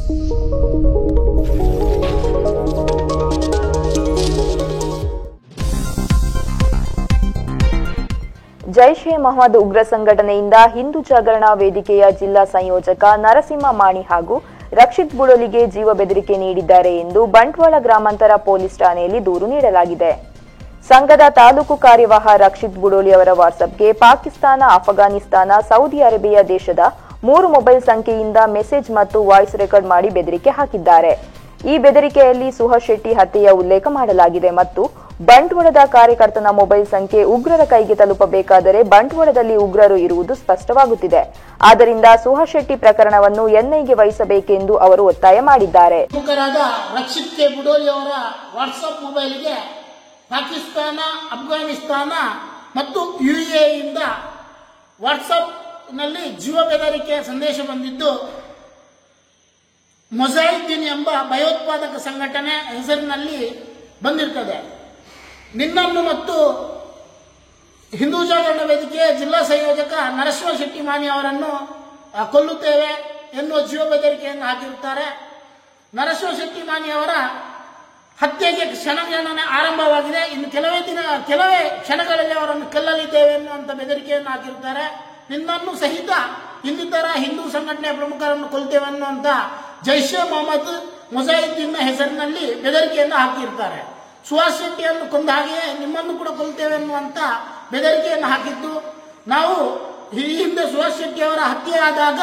Jaish A Mohammed ಉಗ್ರ ಸಂಘಟನೆಯಿಂದ ಹಿಂದೂ ಜಾಗರಣಾ ವೇದಿಕೆಯ ಜಿಲ್ಲಾ ಸಂಯೋಜಕ ನರಸಿಂಹ ಮಾಣಿ ಹಾಗೂ ರಕ್ಷಿತ್ ಬುಡೋಲಿಗೆ ಜೀವ ಬೆದರಿಕೆ ನೀಡಿದ್ದಾರೆ ಎಂದು ಬಂಟ್ವಾಳ ಗ್ರಾಮಾಂತರ ಪೊಲೀಸ್ ಠಾಣೆಯಲ್ಲಿ ದೂರು ನೀಡಲಾಗಿದೆ. ಸಂಘದ ತಾಲೂಕು ಕಾರ್ಯವಾಹ ರಕ್ಷಿತ್ ಬುಡೋಲಿ ಅವರ ವಾಟ್ಸ್ಆಪ್ಗೆ ಪಾಕಿಸ್ತಾನ, ಅಫಘಾನಿಸ್ತಾನ, ಸೌದಿ ಅರೇಬಿಯಾ ದೇಶದ 3 ಮೊಬೈಲ್ ಸಂಖ್ಯೆಯಿಂದ ಮೆಸೇಜ್ ಮತ್ತು ವಾಯ್ಸ್ ರೆಕಾರ್ಡ್ ಮಾಡಿ ಬೆದರಿಕೆ ಹಾಕಿದ್ದಾರೆ. ಈ ಬೆದರಿಕೆಯಲ್ಲಿ ಸುಹಾಸ್ ಶೆಟ್ಟಿ ಹತ್ಯೆಯ ಉಲ್ಲೇಖ ಮಾಡಲಾಗಿದೆ ಮತ್ತು ಬಂಟ್ವಾಳದ ಕಾರ್ಯಕರ್ತನ ಮೊಬೈಲ್ ಸಂಖ್ಯೆ ಉಗ್ರರ ಕೈಗೆ ತಲುಪಬೇಕಾದರೆ ಬಂಟ್ವಾಳದಲ್ಲಿ ಉಗ್ರರು ಇರುವುದು ಸ್ಪಷ್ಟವಾಗುತ್ತಿದೆ. ಆದ್ದರಿಂದ ಸುಹಾಸ್ ಶೆಟ್ಟಿ ಪ್ರಕರಣವನ್ನು ಎನ್ಐಗೆ ವಹಿಸಬೇಕೆಂದು ಅವರು ಒತ್ತಾಯ ಮಾಡಿದ್ದಾರೆ. ರಕ್ಷಿತ್ ಕೆ ಬುಡೋಲಿ ಅವರ ವಾಟ್ಸ್ಆಪ್ ಮೊಬೈಲ್ಗೆ ಪಾಕಿಸ್ತಾನ, ಅಫ್ಘಾನಿಸ್ತಾನ ಮತ್ತು ಯುಎಇಯಿಂದ ವಾಟ್ಸ್ಆಪ್ ನಲ್ಲಿ ಜೀವ ಬೆದರಿಕೆ ಸಂದೇಶ ಬಂದಿದ್ದು, ಮೊಜಾಹಿದ್ದೀನ್ ಎಂಬ ಭಯೋತ್ಪಾದಕ ಸಂಘಟನೆ ಹೆಸರಿನಲ್ಲಿ ಬಂದಿರ್ತದೆ. ನಿನ್ನನ್ನು ಮತ್ತು ಹಿಂದೂ ಜಾಗರಣ ವೇದಿಕೆಯ ಜಿಲ್ಲಾ ಸಂಯೋಜಕ ನರಸಿಂಹ ಶೆಟ್ಟಿ ಮಾಣಿ ಅವರನ್ನು ಕೊಲ್ಲುತ್ತೇವೆ ಎನ್ನುವ ಜೀವ ಬೆದರಿಕೆಯನ್ನು ಹಾಕಿರುತ್ತಾರೆ. ನರಸಿಂಹ ಶೆಟ್ಟಿ ಮಾಣಿ ಅವರ ಹತ್ಯೆಗೆ ಕ್ಷಣಗಣನೆ ಆರಂಭವಾಗಿದೆ. ಇನ್ನು ಕೆಲವೇ ಕ್ಷಣಗಳಲ್ಲಿ ಅವರನ್ನು ಕೊಲ್ಲಲಿದ್ದೇವೆ ಎನ್ನುವಂತ ಬೆದರಿಕೆಯನ್ನು ಹಾಕಿರುತ್ತಾರೆ. ನಿನ್ನನ್ನು ಸಹಿತ ಇನ್ನಿತರ ಹಿಂದೂ ಸಂಘಟನೆಯ ಪ್ರಮುಖರನ್ನು ಕೊಲ್ತೇವೆ ಅನ್ನುವಂತ ಜೈಷ್ ಎ ಮೊಹಮ್ಮದ್ ಮುಜಾಹಿದ್ದೀನ್ ಹೆಸರಿನಲ್ಲಿ ಬೆದರಿಕೆಯನ್ನು ಹಾಕಿರ್ತಾರೆ. ಸುಹಾಸ್ ಶೆಟ್ಟಿಯನ್ನು ಕೊಂದ ಹಾಗೆಯೇ ನಿಮ್ಮನ್ನು ಕೂಡ ಕೊಲ್ತೇವೆ ಎನ್ನುವಂತ ಬೆದರಿಕೆಯನ್ನು ಹಾಕಿದ್ದು. ನಾವು ಈ ಹಿಂದೆ ಸುಹಾಸ್ ಶೆಟ್ಟಿ ಅವರ ಹತ್ಯೆ ಆದಾಗ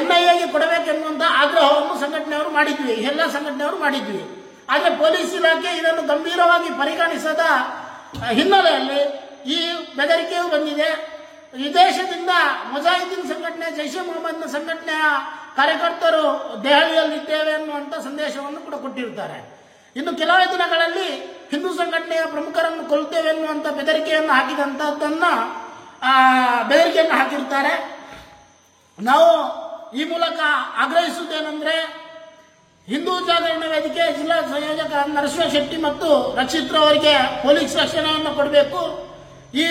ಎನ್ಐಎಗೆ ಕೊಡಬೇಕೆನ್ನುವಂತ ಆಗ್ರಹವನ್ನು ಸಂಘಟನೆಯವರು ಮಾಡಿದ್ವಿ, ಎಲ್ಲ ಸಂಘಟನೆಯವರು ಮಾಡಿದ್ವಿ. ಆದರೆ ಪೊಲೀಸ್ ಇಲಾಖೆ ಇದನ್ನು ಗಂಭೀರವಾಗಿ ಪರಿಗಣಿಸದ ಹಿನ್ನೆಲೆಯಲ್ಲಿ ಈ ಬೆದರಿಕೆಯೂ ಬಂದಿದೆ. ವಿದೇಶದಿಂದ ಮುಜಾಹಿದ್ದೀನ್ ಸಂಘಟನೆ, ಜೈಷ್ ಎ ಮೊಹಮ್ಮದ್ನ ಸಂಘಟನೆಯ ಕಾರ್ಯಕರ್ತರು ದೆಹಲಿಯಲ್ಲಿದ್ದೇವೆ ಎನ್ನುವಂತ ಸಂದೇಶವನ್ನು ಕೂಡ ಕೊಟ್ಟಿರುತ್ತಾರೆ. ಇನ್ನು ಕೆಲವೇ ದಿನಗಳಲ್ಲಿ ಹಿಂದೂ ಸಂಘಟನೆಯ ಪ್ರಮುಖರನ್ನು ಕೊಲ್ತೇವೆ ಎನ್ನುವಂತ ಬೆದರಿಕೆಯನ್ನು ಹಾಕಿರುತ್ತಾರೆ. ನಾವು ಈ ಮೂಲಕ ಆಗ್ರಹಿಸುವುದೇನೆಂದ್ರೆ, ಹಿಂದೂ ಜಾಗರಣ ವೇದಿಕೆ ಜಿಲ್ಲಾ ಸಂಯೋಜಕ ನರಸಿಂಹ ಶೆಟ್ಟಿ ಮತ್ತು ರಕ್ಷಿತ್ ಅವರಿಗೆ ಪೊಲೀಸ್ ರಕ್ಷಣೆಯನ್ನು ಕೊಡಬೇಕು. ಈ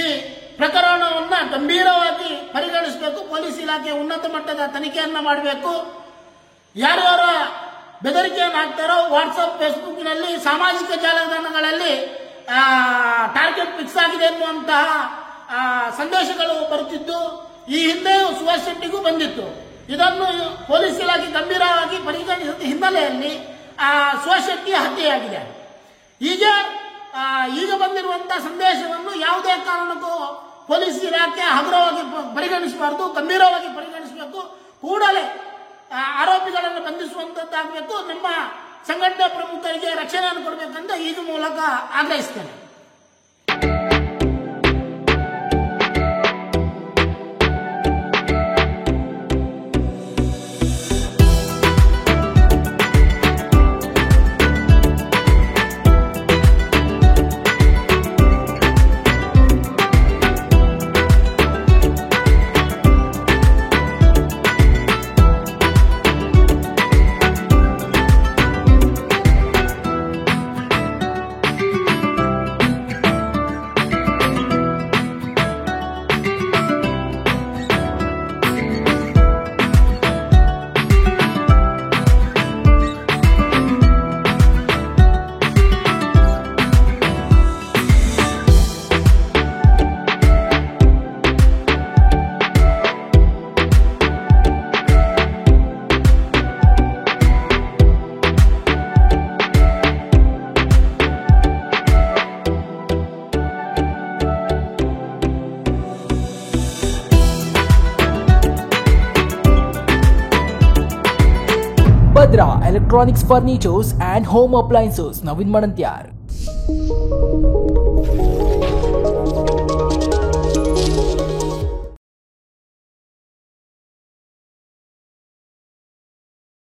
ಪ್ರಕರಣವನ್ನು ಗಂಭೀರವಾಗಿ ಪರಿಗಣಿಸಬೇಕು. ಪೊಲೀಸ್ ಇಲಾಖೆ ಉನ್ನತ ಮಟ್ಟದ ತನಿಖೆಯನ್ನು ಮಾಡಬೇಕು. ಯಾರ್ಯಾರ ಬೆದರಿಕೆಯನ್ನು ಹಾಕ್ತಾರೋ ವಾಟ್ಸ್ಆಪ್, ಫೇಸ್ಬುಕ್ನಲ್ಲಿ, ಸಾಮಾಜಿಕ ಜಾಲತಾಣಗಳಲ್ಲಿ ಟಾರ್ಗೆಟ್ ಫಿಕ್ಸ್ ಆಗಿದೆ ಎನ್ನುವಂತಹ ಸಂದೇಶಗಳು ಬರುತ್ತಿದ್ದು, ಈ ಹಿಂದೆಯೂ ಸುಹಾಸ್ ಶೆಟ್ಟಿಗೂ ಬಂದಿತ್ತು. ಇದನ್ನು ಪೊಲೀಸ್ ಇಲಾಖೆ ಗಂಭೀರವಾಗಿ ಪರಿಗಣಿಸಿದ ಹಿನ್ನೆಲೆಯಲ್ಲಿ ಸುಹಾಸ್ ಶೆಟ್ಟಿ ಹತ್ಯೆಯಾಗಿದೆ. ಈಗ ಬಂದಿರುವಂತಹ ಸಂದೇಶವನ್ನು ಯಾವುದೇ ಕಾರಣಕ್ಕೂ ಪೊಲೀಸ್ ಇಲಾಖೆ ಹಗುರವಾಗಿ ಪರಿಗಣಿಸಬಾರದು, ಗಂಭೀರವಾಗಿ ಪರಿಗಣಿಸಬೇಕು. ಕೂಡಲೇ ಆರೋಪಿಗಳನ್ನು ಬಂಧಿಸುವಂತದ್ದಾಗಬೇಕು. ನಮ್ಮ ಸಂಘಟನೆ ಪ್ರಮುಖರಿಗೆ ರಕ್ಷಣೆಯನ್ನು ಕೊಡಬೇಕಂತ ಈ ಮೂಲಕ ಆಗ್ರಹಿಸ್ತೇನೆ. Badra Electronics Furnitures and Home Appliances, Navin Madantyar.